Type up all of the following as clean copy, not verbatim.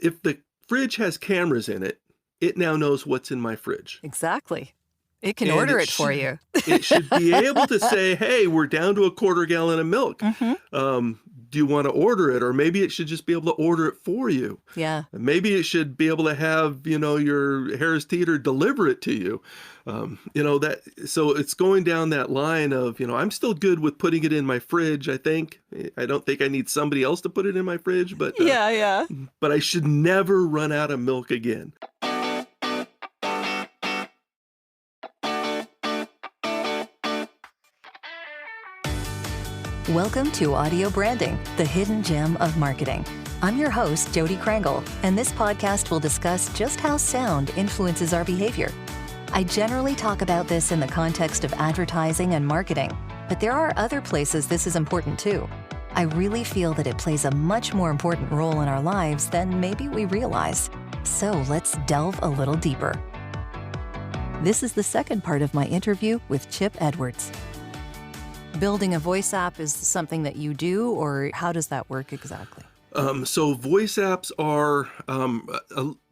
if the fridge has cameras in it, it now knows what's in my fridge. Exactly. It can And order it for you. it should be able to say, hey, we're down to a quarter gallon of milk. Hmm. Do you want to order it? Or maybe it should just be able to order it for you. Yeah. Maybe it should be able to have, your Harris Teeter deliver it to you. So it's going down that line of, I'm still good with putting it in my fridge, I think. I don't think I need somebody else to put it in my fridge, Yeah. but I should never run out of milk again. Welcome to Audio Branding, the hidden gem of marketing. I'm your host, Jody Krangle, and this podcast will discuss just how sound influences our behavior. I generally talk about this in the context of advertising and marketing, but there are other places this is important too. I really feel that it plays a much more important role in our lives than maybe we realize. So let's delve a little deeper. This is the second part of my interview with Chip Edwards. Building a voice app is something that you do, or how does that work exactly? So voice apps are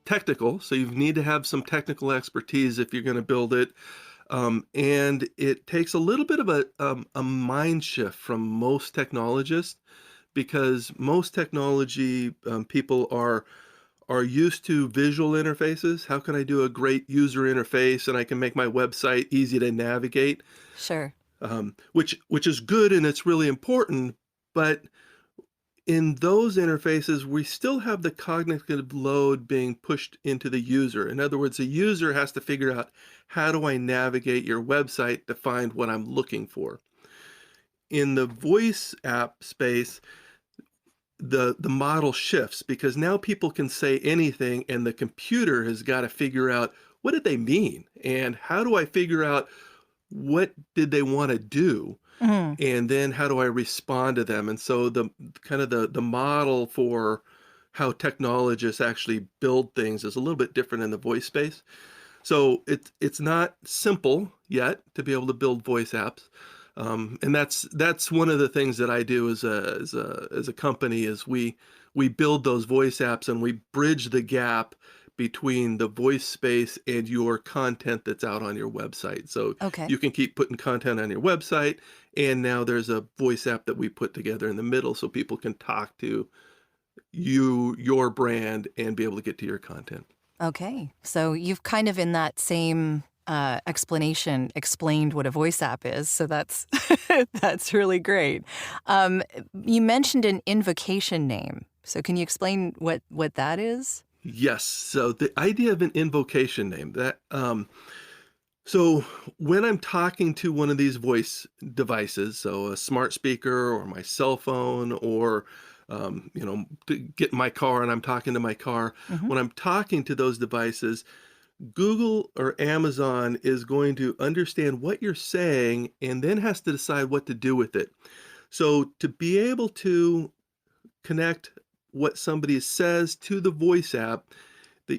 technical, so you need to have some technical expertise if you're going to build it. And it takes a little bit of a mind shift from most technologists, because most technology people are used to visual interfaces. How can I do a great user interface and I can make my website easy to navigate? Sure. Which is good and it's really important, but in those interfaces, we still have the cognitive load being pushed into the user. In other words, the user has to figure out, how do I navigate your website to find what I'm looking for? In the voice app space, the model shifts, because now people can say anything and the computer has got to figure out, what did they mean? And how do I figure out, what did they want to do? Mm-hmm. And then how do I respond to them? And so the model for how technologists actually build things is a little bit different in the voice space. So it's not simple yet to be able to build voice apps. And that's one of the things that I do as a company, is we build those voice apps and we bridge the gap between the voice space and your content that's out on your website. So Okay. you can keep putting content on your website, and now there's a voice app that we put together in the middle so people can talk to you, your brand, and be able to get to your content. Okay. So you've kind of in that same explanation explained what a voice app is. So that's that's really great. You mentioned an invocation name. So can you explain what that is? Yes. So the idea of an invocation name, that so when I'm talking to one of these voice devices, so a smart speaker or my cell phone, or to get in my car and I'm talking to my car, Mm-hmm. when I'm talking to those devices, Google or Amazon is going to understand what you're saying and then has to decide what to do with it. So to be able to connect what somebody says to the voice app,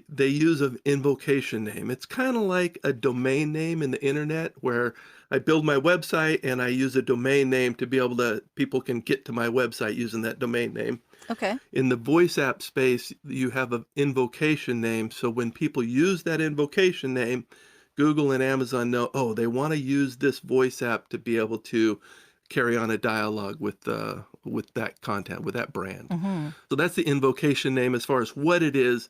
they use an invocation name. It's kind of like a domain name in the internet, where I build my website and I use a domain name to be able to, people can get to my website using that domain name. Okay. In the voice app space, you have an invocation name. So when people use that invocation name, Google and Amazon know, oh, they want to use this voice app to be able to carry on a dialogue with that content, with that brand. Mm-hmm. So that's the invocation name. As far as what it is,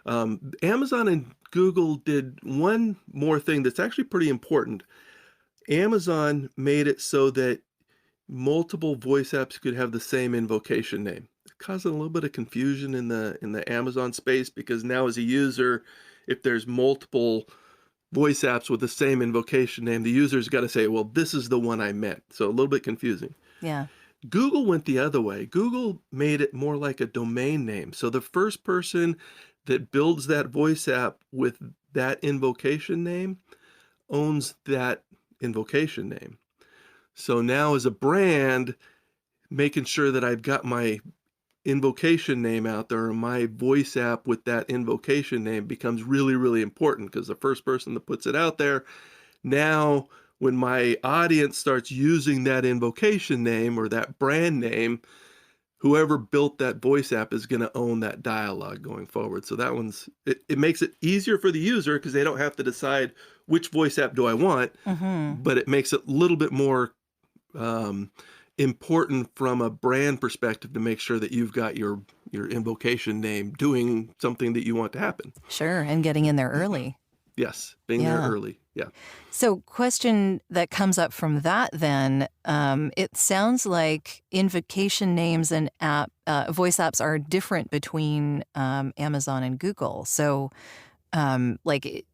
Amazon and Google did one more thing that's actually pretty important. Amazon made it so that multiple voice apps could have the same invocation name. It caused a little bit of confusion in the Amazon space, because now as a user, if there's multiple voice apps with the same invocation name, the user's got to say, well, this is the one I meant. So a little bit confusing. Yeah. Google went the other way. Google made it more like a domain name. So the first person that builds that voice app with that invocation name owns that invocation name. So now as a brand, making sure that I've got my invocation name out there, or my voice app with that invocation name, becomes really, really important, because the first person that puts it out there, now when my audience starts using that invocation name or that brand name, whoever built that voice app is going to own that dialogue going forward. So that it makes it easier for the user because they don't have to decide which voice app do I want, Mm-hmm. but it makes it a little bit more um, important from a brand perspective to make sure that you've got your invocation name doing something that you want to happen. Sure. And getting in there early. Yes, being there Yeah. early. Yeah. So, question that comes up from that then, it sounds like invocation names and voice apps are different between Amazon and Google. So, like,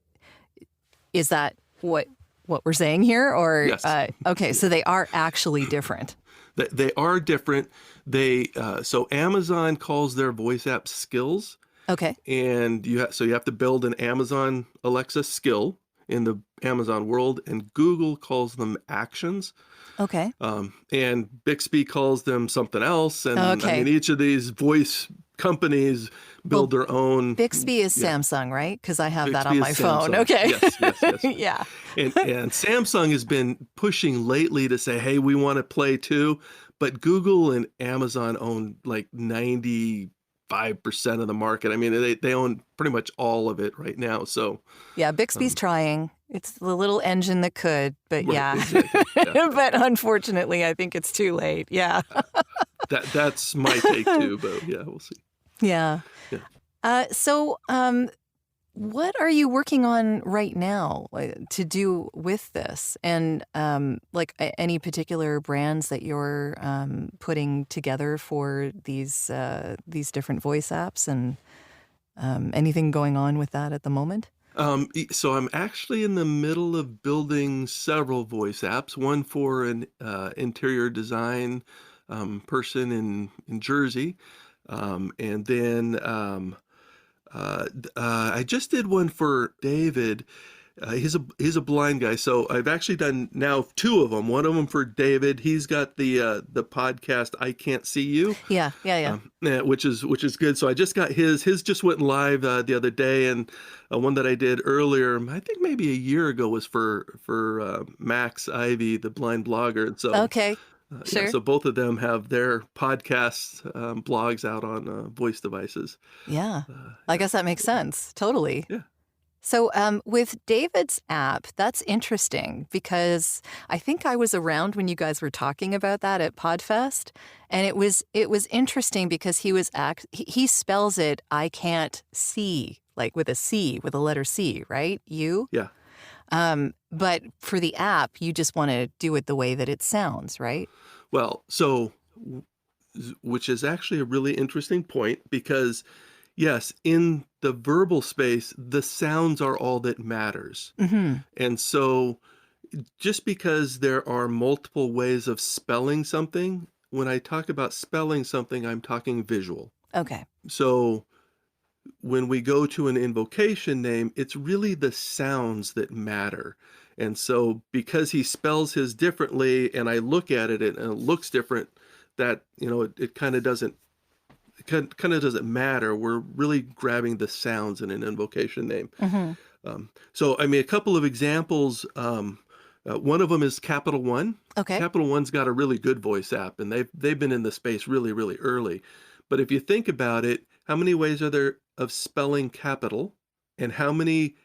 is that what we're saying here? Or, Yes. okay, so they are actually different. They are different. So Amazon calls their voice app skills, Okay. and so you have to build an Amazon Alexa skill in the Amazon world, and Google calls them actions. Okay. And Bixby calls them something else. And I Okay. mean, each of these voice companies build Well, their own. Bixby is Yeah, Samsung, right? Because I have that Bixby on is my phone. Samsung. Okay. Yes, yes, yes. Yeah. And Samsung has been pushing lately to say, hey, we want to play too. But Google and Amazon own like 95% of the market. I mean, they own pretty much all of it right now. So, Yeah, Bixby's um, trying. It's the little engine that could, but right, yeah. exactly. Yeah. But unfortunately, I think it's too late. Yeah. That's my take too, but yeah, we'll see. Yeah. Yeah. So, what are you working on right now to do with this? And any particular brands that you're putting together for these different voice apps, and anything going on with that at the moment? So I'm actually in the middle of building several voice apps, one for an interior design person in Jersey. And then I just did one for David. He's a blind guy, so I've actually done now two of them. One of them for David. He's got the podcast I Can't See You, Yeah. yeah, which is good. So I just got his. His just went live the other day, and one that I did earlier, I think maybe a year ago, was for Max Ivy, the blind blogger. And so Okay. yeah, Sure. so both of them have their podcasts blogs out on voice devices. Yeah. I Yeah, guess that makes sense. Totally. yeah. So, with David's app, that's interesting because I think I was around when you guys were talking about that at Podfest, and it was interesting because he spells it I can't see, like with a letter C, right? You. Yeah. But for the app, you just want to do it the way that it sounds, right? Well, which is actually a really interesting point because, yes, in the verbal space, the sounds are all that matters. Mm-hmm. And so just because there are multiple ways of spelling something, when I talk about spelling something, I'm talking visual. Okay. So when we go to an invocation name, it's really the sounds that matter. And so because he spells his differently and I look at it and it looks different, that, it kind of doesn't matter. We're really grabbing the sounds in an invocation name. Mm-hmm. So, I mean, a couple of examples. One of them is Capital One. Okay. Capital One's got a really good voice app, and they've been in the space really, really early. But if you think about it, how many ways are there of spelling capital, and how many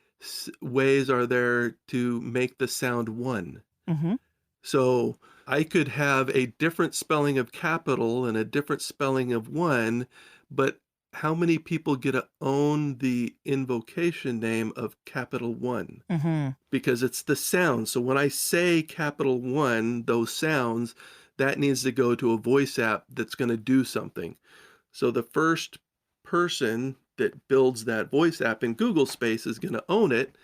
ways are there to make the sound one? Mm-hmm. So I could have a different spelling of capital and a different spelling of one, but how many people get to own the invocation name of Capital One? Mm-hmm. Because it's the sound. So when I say Capital One, those sounds, that needs to go to a voice app that's going to do something. So the first person that builds that voice app in Google Space is going to own it.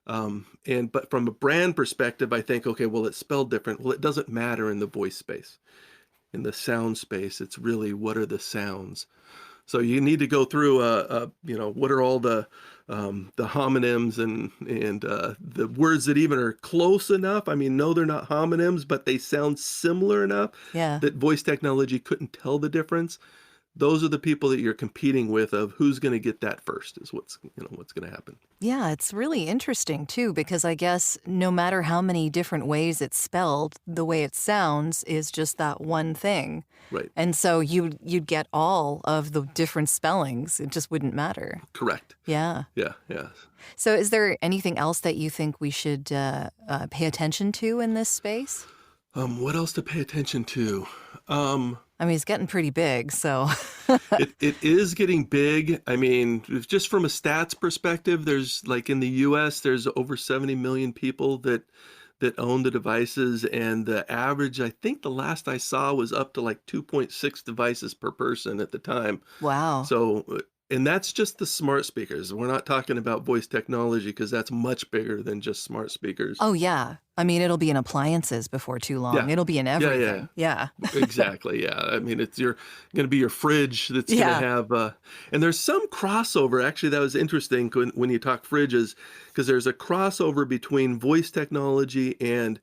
But from a brand perspective, I think, okay, well, it's spelled different. Well, it doesn't matter in the voice space. In the sound space, it's really what are the sounds. So you need to go through, what are all the homonyms and the words that even are close enough. I mean, no, they're not homonyms, but they sound similar enough Yeah. that voice technology couldn't tell the difference. those are the people that you're competing with of who's going to get that first is what's going to happen. Yeah, it's really interesting too, because I guess no matter how many different ways it's spelled, the way it sounds is just that one thing. Right. And so you'd get all of the different spellings. It just wouldn't matter. Correct. Yeah. Yeah. Yeah. So is there anything else that you think we should pay attention to in this space? What else to pay attention to? I mean, it's getting pretty big, so. It is getting big. I mean, just from a stats perspective, there's like in the US, there's over 70 million people that own the devices, and the average, I think the last I saw was up to like 2.6 devices per person at the time. Wow. So, and that's just the smart speakers. We're not talking about voice technology because that's much bigger than just smart speakers. Oh, yeah. I mean, it'll be in appliances before too long. Yeah. It'll be in everything. Yeah. Exactly. Yeah. I mean, it's going to be your fridge that's Yeah. going to have, and there's some crossover. Actually, that was interesting when you talk fridges, because there's a crossover between voice technology and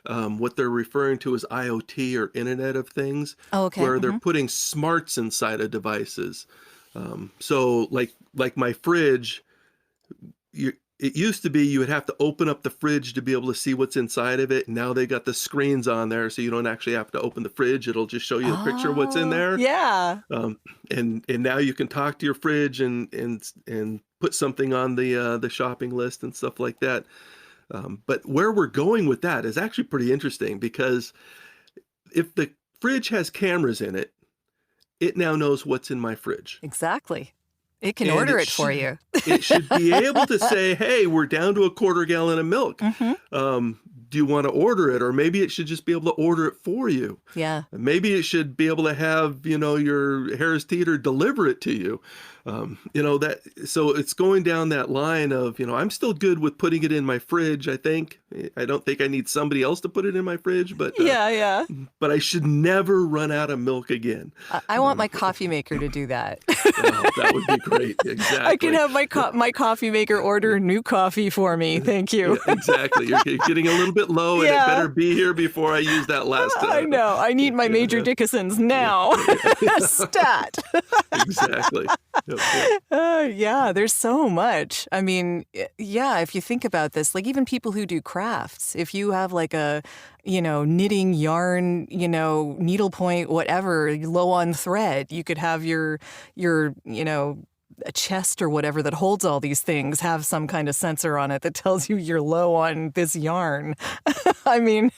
what they're referring to as IoT or Internet of Things, Oh, okay. where they're putting smarts inside of devices. So like my fridge, it used to be you would have to open up the fridge to be able to see what's inside of it. Now they got the screens on there, so you don't actually have to open the fridge. It'll just show you a picture of what's in there. Yeah. And now you can talk to your fridge and put something on the shopping list and stuff like that. But where we're going with that is actually pretty interesting, because if the fridge has cameras in it, it now knows what's in my fridge. Exactly. It can And order it for you. It should be able to say, hey, we're down to a quarter gallon of milk. Do you want to order it? Or maybe it should just be able to order it for you. Yeah. Maybe it should be able to have, your Harris Teeter deliver it to you. So it's going down that line of, I'm still good with putting it in my fridge. I don't think I need somebody else to put it in my fridge, but Yeah. but I should never run out of milk again. I want my coffee maker to do that. Oh, that would be great. Exactly. I can have my coffee maker order new coffee for me. Thank you. Yeah, exactly. You're getting a little bit low, and it better be here before I use that last time. I know. I need my Major Dickinsons now. Stat. Exactly. Yep. Yeah, there's so much. I mean, yeah, if you think about this, like even people who do crafts, if you have like a, knitting yarn, needlepoint, whatever, low on thread, you could have your a chest or whatever that holds all these things have some kind of sensor on it that tells you you're low on this yarn. I mean,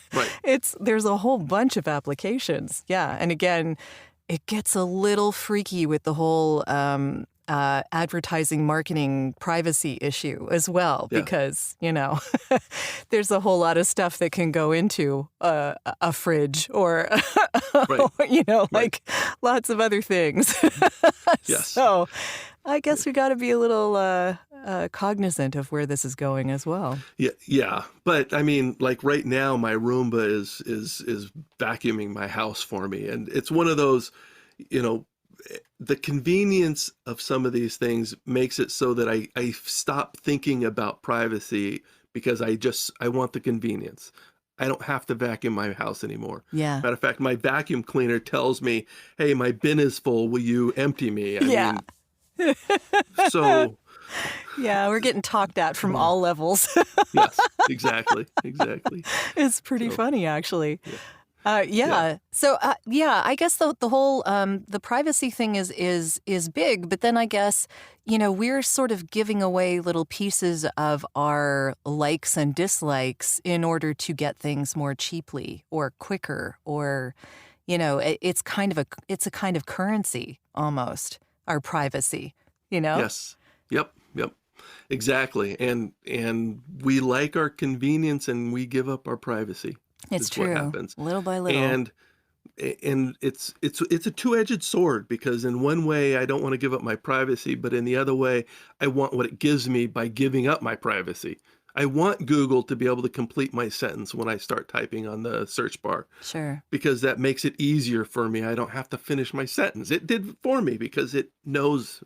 there's a whole bunch of applications. Yeah. And again, it gets a little freaky with the whole advertising, marketing, privacy issue as well, because, there's a whole lot of stuff that can go into a fridge or, like lots of other things. Yes. So I guess we got to be a little cognizant of where this is going as well. Yeah. But I mean, like right now, my Roomba is vacuuming my house for me, and it's one of those, the convenience of some of these things makes it so that I stop thinking about privacy, because I want the convenience. I don't have to vacuum my house anymore. Yeah. Matter of fact, my vacuum cleaner tells me, hey, my bin is full. Will you empty me? I mean, so. Yeah, we're getting talked at from all levels. Yes, exactly. It's pretty funny, actually. So I guess the whole the privacy thing is big, but then I guess we're sort of giving away little pieces of our likes and dislikes in order to get things more cheaply or quicker, or it's a kind of currency almost, our privacy. Yes. Yep. Exactly. And we like our convenience, and we give up our privacy. It's true. What happens. Little by little. And it's a two-edged sword, because in one way I don't want to give up my privacy, but in the other way I want what it gives me by giving up my privacy. I want Google to be able to complete my sentence when I start typing on the search bar. Sure. Because that makes it easier for me. I don't have to finish my sentence. It did for me because it knows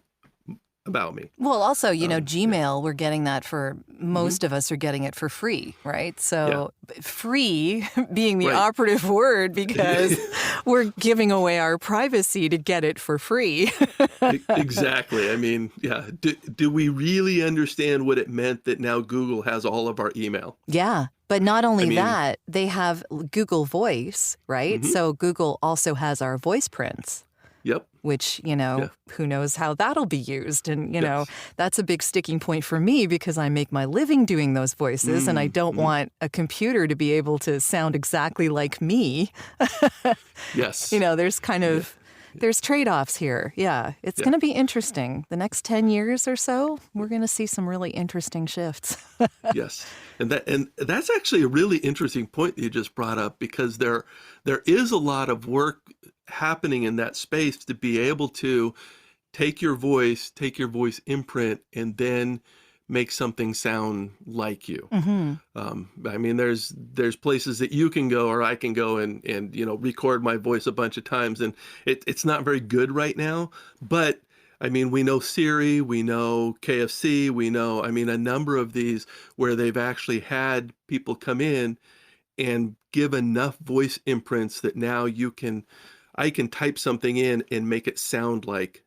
about me. Well, also, Yeah. Gmail, we're getting that for Hmm. most of us are getting it for free, right? Yeah. So free being the Right. operative word because we're giving away our privacy to get it for free. Exactly. I mean, yeah. Do we really understand what it meant that now Google has all of our email? Yeah. But not I only mean, that, they have Google Voice, right? hmm. So Google also has our voice prints. Yep. Which, Yeah. who knows how that'll be used. And, Yes. that's a big sticking point for me because I make my living doing those voices and I don't Mm-hmm. want a computer to be able to sound exactly like me. Yes. There's kind Yeah. of, there's trade-offs here. Yeah, it's Yeah. going to be interesting. The next 10 years or so, we're going to see some really interesting shifts. Yes. And that's actually a really interesting point that you just brought up because there is a lot of work happening in that space to be able to take your voice imprint, and then make something sound like you. Hmm. I mean, there's places that you can go or I can go and record my voice a bunch of times, and it's not very good right now. But I mean, we know Siri, we know KFC, we know, I mean, a number of these where they've actually had people come in and give enough voice imprints that now I can type something in and make it sound like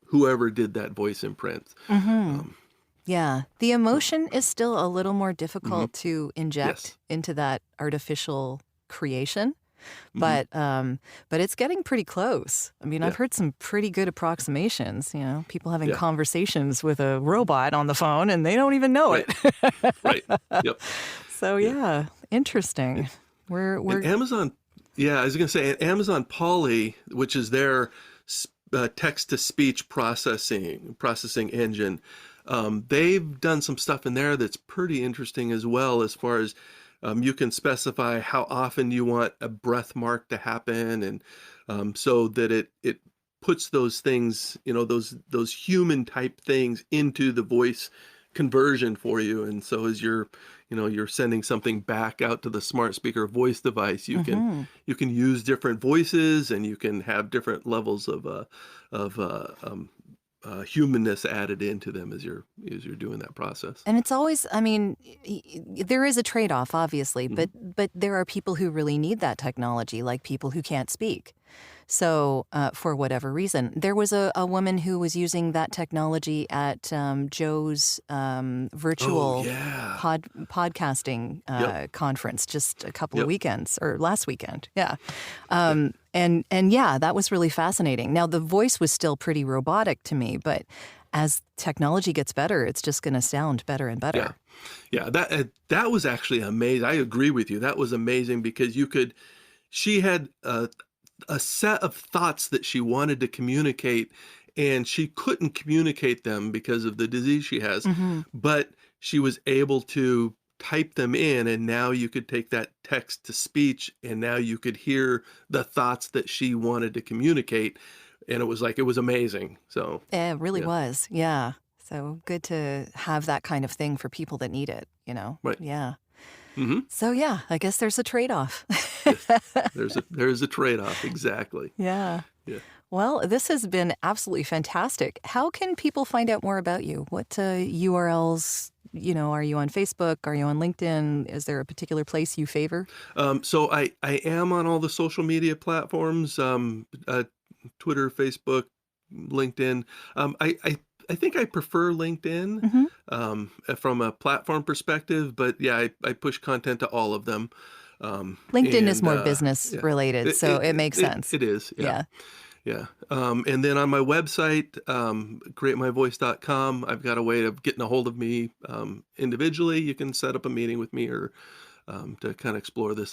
whoever did that voice imprint. Hmm. Um, Yeah, the emotion is still a little more mhm. difficult to inject Yes. into that artificial creation. Hmm. But it's getting pretty close. I mean, I've Yeah. heard some pretty good approximations, people having Yeah. conversations with a robot on the phone and they don't even know it. Right. Right. Yep. So Yeah. yeah, interesting. And We're Amazon, yeah, I was going to say Amazon Polly, which is their text to speech processing engine. They've done some stuff in there that's pretty interesting as well, as far as you can specify how often you want a breath mark to happen, and so that it puts those things, those human type things into the voice conversion for you. And so as you're sending something back out to the smart speaker voice device, Mhm. you can use different voices, and you can have different levels of humanness added into them as you're doing that process. And it's always, I mean, there is a trade-off, obviously, Hmm. but there are people who really need that technology, like people who can't speak. So, for whatever reason, there was a woman who was using that technology at Joe's Oh virtual yeah. podcasting Yep. conference just a couple of Yep. weekends or last weekend. Yeah, Yeah. and yeah, that was really fascinating. Now the voice was still pretty robotic to me, but as technology gets better, it's just going to sound better and Yeah. better. Yeah. That was actually amazing. I agree with you. That was amazing because she had a set of thoughts that she wanted to communicate, and she couldn't communicate them because of the disease she has, Hmm. but she was able to type them in, and now you could take that text to speech, and now you could hear the thoughts that she wanted to communicate, and it was amazing. So It really yeah. was, yeah. So good to have that kind of thing for people that need it. Right. Yeah. Hmm. So yeah, I guess there's a trade-off. Yes. There's a trade-off. Exactly. Yeah. Yeah. Well, this has been absolutely fantastic. How can people find out more about you? What URLs, are you on Facebook? Are you on LinkedIn? Is there a particular place you favor? So I am on all the social media platforms, Twitter, Facebook, LinkedIn. I think I prefer LinkedIn Hmm. from a platform perspective, but yeah, I push content to all of them. LinkedIn is And more business yeah, related, so it makes sense. it is. Yeah. Yeah. Yeah. And then on my website, createmyvoice.com, I've got a way of getting a hold of me individually. You can set up a meeting with me, or to kind of explore this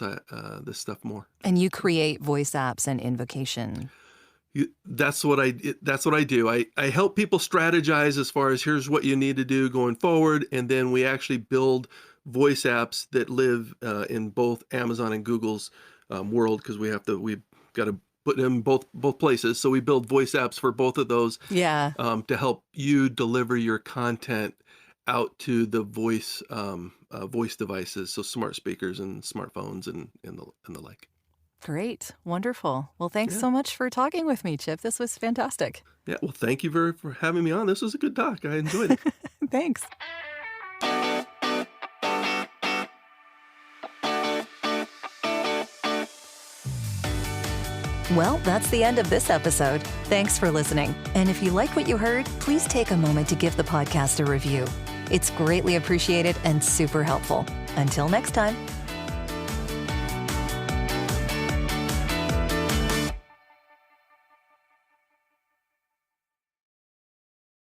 stuff more. And you create voice apps and invocation. That's what I do. I help people strategize as far as here's what you need to do going forward, and then we actually build voice apps that live in both Amazon and Google's world, because we've got to put them in both places. So we build voice apps for both of those Yeah. to help you deliver your content out to the voice devices, so smart speakers and smartphones and the like. Great. Wonderful. Well, thanks Yeah. so much for talking with me, Chip. This was fantastic. Yeah. Well, thank you for having me on. This was a good talk. I enjoyed it. Thanks. Well, that's the end of this episode. Thanks for listening. And if you like what you heard, please take a moment to give the podcast a review. It's greatly appreciated and super helpful. Until next time.